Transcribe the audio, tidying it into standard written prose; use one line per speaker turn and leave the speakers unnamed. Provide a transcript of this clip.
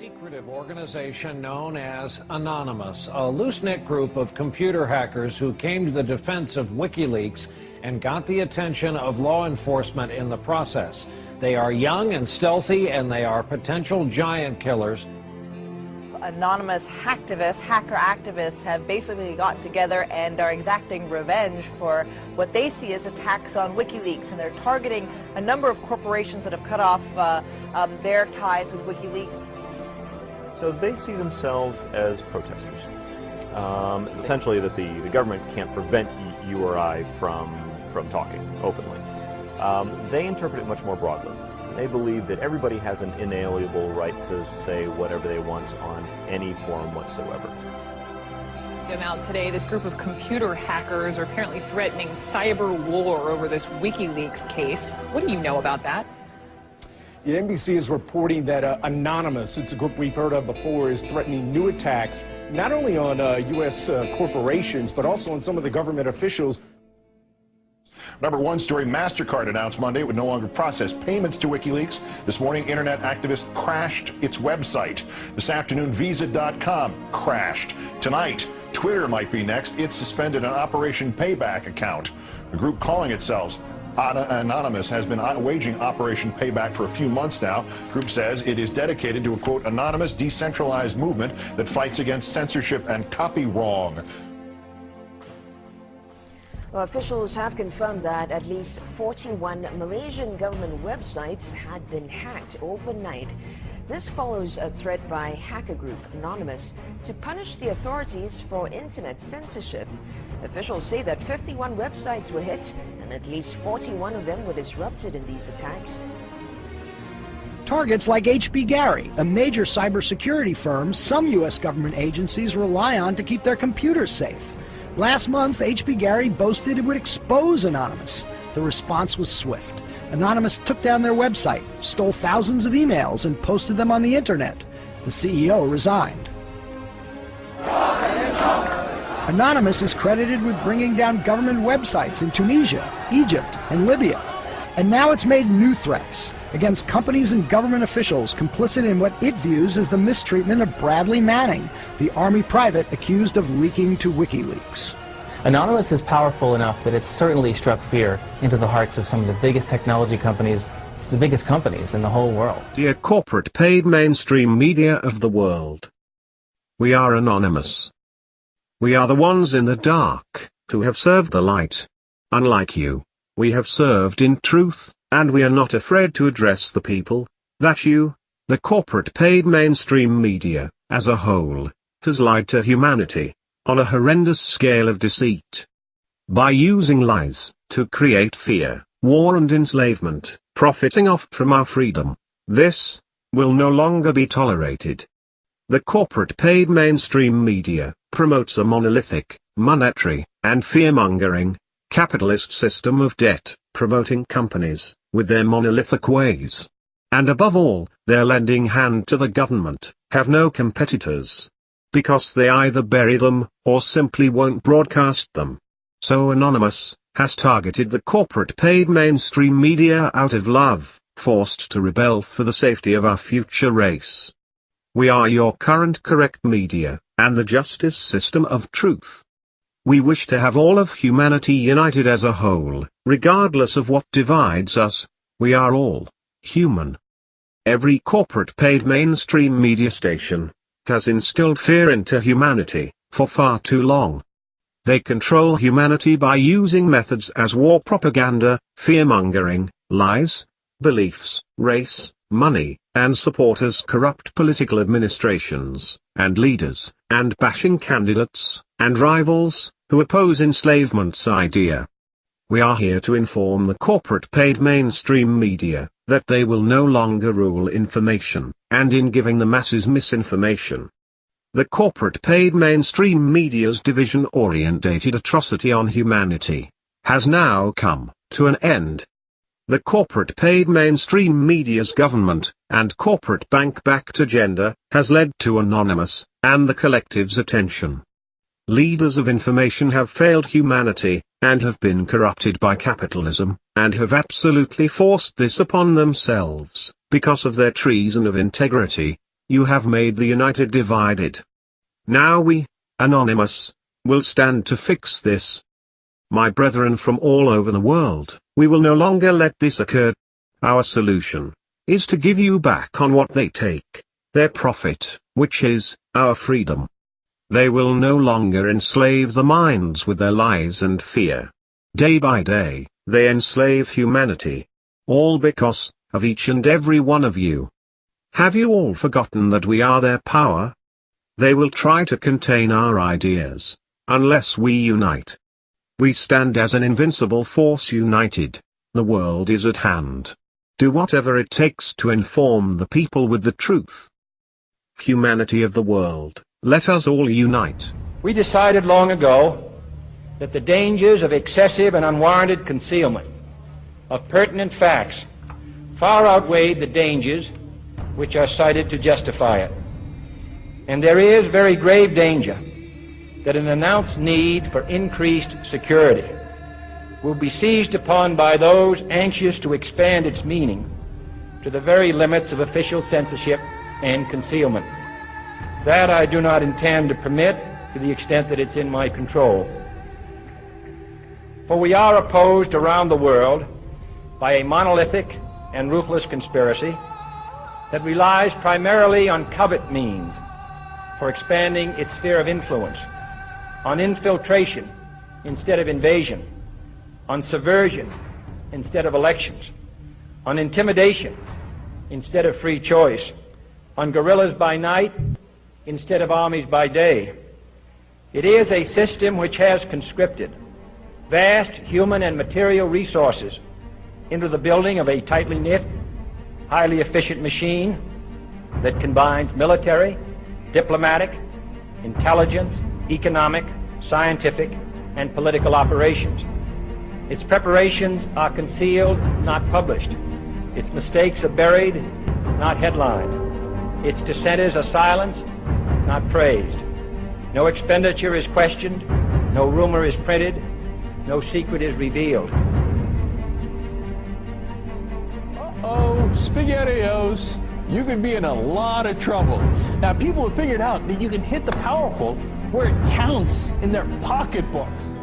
secretive organization known as Anonymous, a loose-knit group of computer hackers who came to the defense of WikiLeaks and got the attention of law enforcement in the process. They are young and stealthy, and they are potential giant killers.
Anonymous hacker activists have basically got together and are exacting revenge for what they see as attacks on WikiLeaks, and they're targeting a number of corporations that have cut off their ties with WikiLeaks.
So they see themselves as protesters. Essentially that the government can't prevent you or I from talking openly. They interpret it much more broadly. They believe that everybody has an inalienable right to say whatever they want on any forum whatsoever.
Out today, this group of computer hackers are apparently threatening cyber war over this WikiLeaks case. What do you know about that?
The NBC is reporting that Anonymous, it's a group we've heard of before, is threatening new attacks not only on U.S. corporations, but also on some of the government officials.
Number one story, MasterCard announced Monday it would no longer process payments to WikiLeaks. This morning, internet activists crashed its website. This afternoon, Visa.com crashed. Tonight, Twitter might be next. It suspended an Operation Payback account. The group calling itself Anonymous has been waging Operation Payback for a few months now. The group says it is dedicated to a, quote, anonymous, decentralized movement that fights against censorship and copy wrong.
Well, officials have confirmed that at least 41 Malaysian government websites had been hacked overnight. This follows a threat by hacker group Anonymous to punish the authorities for internet censorship. Officials say that 51 websites were hit and at least 41 of them were disrupted in these attacks.
Targets like HB Gary, a major cybersecurity firm some U.S. government agencies rely on to keep their computers safe. Last month, HB Gary boasted it would expose Anonymous. The response was swift. Anonymous took down their website, stole thousands of emails, and posted them on the internet. The CEO resigned. Anonymous is credited with bringing down government websites in Tunisia, Egypt, and Libya. And now it's made new threats against companies and government officials complicit in what it views as the mistreatment of Bradley Manning, the Army private accused of leaking to WikiLeaks.
Anonymous is powerful enough that it's certainly struck fear into the hearts of some of the biggest technology companies, the biggest companies in the whole world.
Dear corporate paid mainstream media of the world, we are anonymous. We are the ones in the dark, who have served the light. Unlike you, we have served in truth, and we are not afraid to address the people that you, the corporate paid mainstream media, as a whole, has lied to humanity on a horrendous scale of deceit. By using lies to create fear, war and enslavement, profiting off from our freedom, this will no longer be tolerated. The corporate paid mainstream media promotes a monolithic, monetary, and fear-mongering, capitalist system of debt, promoting companies with their monolithic ways. And above all, their lending hand to the government, have no competitors. Because they either bury them, or simply won't broadcast them. So Anonymous has targeted the corporate paid mainstream media out of love, forced to rebel for the safety of our future race. We are your current correct media, and the justice system of truth. We wish to have all of humanity united as a whole, regardless of what divides us. We are all human. Every corporate paid mainstream media station has instilled fear into humanity for far too long. They control humanity by using methods as war propaganda, fear-mongering, lies, beliefs, race, money, and supporters corrupt political administrations, and leaders, and bashing candidates, and rivals, who oppose enslavement's idea. We are here to inform the corporate paid mainstream media, that they will no longer rule information, and in giving the masses misinformation. The corporate paid mainstream media's division-orientated atrocity on humanity has now come to an end. The corporate paid mainstream media's government and corporate bank-backed agenda has led to Anonymous and the collective's attention. Leaders of information have failed humanity, and have been corrupted by capitalism, and have absolutely forced this upon themselves, because of their treason of integrity. You have made the united divided. Now we, Anonymous, will stand to fix this. My brethren from all over the world, we will no longer let this occur. Our solution is to give you back on what they take, their profit, which is our freedom. They will no longer enslave the minds with their lies and fear. Day by day, they enslave humanity. All because of each and every one of you. Have you all forgotten that we are their power? They will try to contain our ideas, unless we unite. We stand as an invincible force united. The world is at hand. Do whatever it takes to inform the people with the truth. Humanity of the world, let us all unite.
We decided long ago that the dangers of excessive and unwarranted concealment of pertinent facts far outweighed the dangers which are cited to justify it. And there is very grave danger that an announced need for increased security will be seized upon by those anxious to expand its meaning to the very limits of official censorship and concealment. That I do not intend to permit to the extent that it's in my control. For we are opposed around the world by a monolithic and ruthless conspiracy that relies primarily on covert means for expanding its sphere of influence, on infiltration instead of invasion, on subversion instead of elections, on intimidation instead of free choice, on guerrillas by night instead of armies by day. It is a system which has conscripted vast human and material resources into the building of a tightly knit, highly efficient machine that combines military, diplomatic, intelligence, economic, scientific, and political operations. Its preparations are concealed, not published. Its mistakes are buried, not headlined. Its dissenters are silenced, not praised. No expenditure is questioned, no rumor is printed, no secret is revealed.
Uh-oh, SpaghettiOs, you could be in a lot of trouble. Now, people have figured out that you can hit the powerful where it counts in their pocketbooks.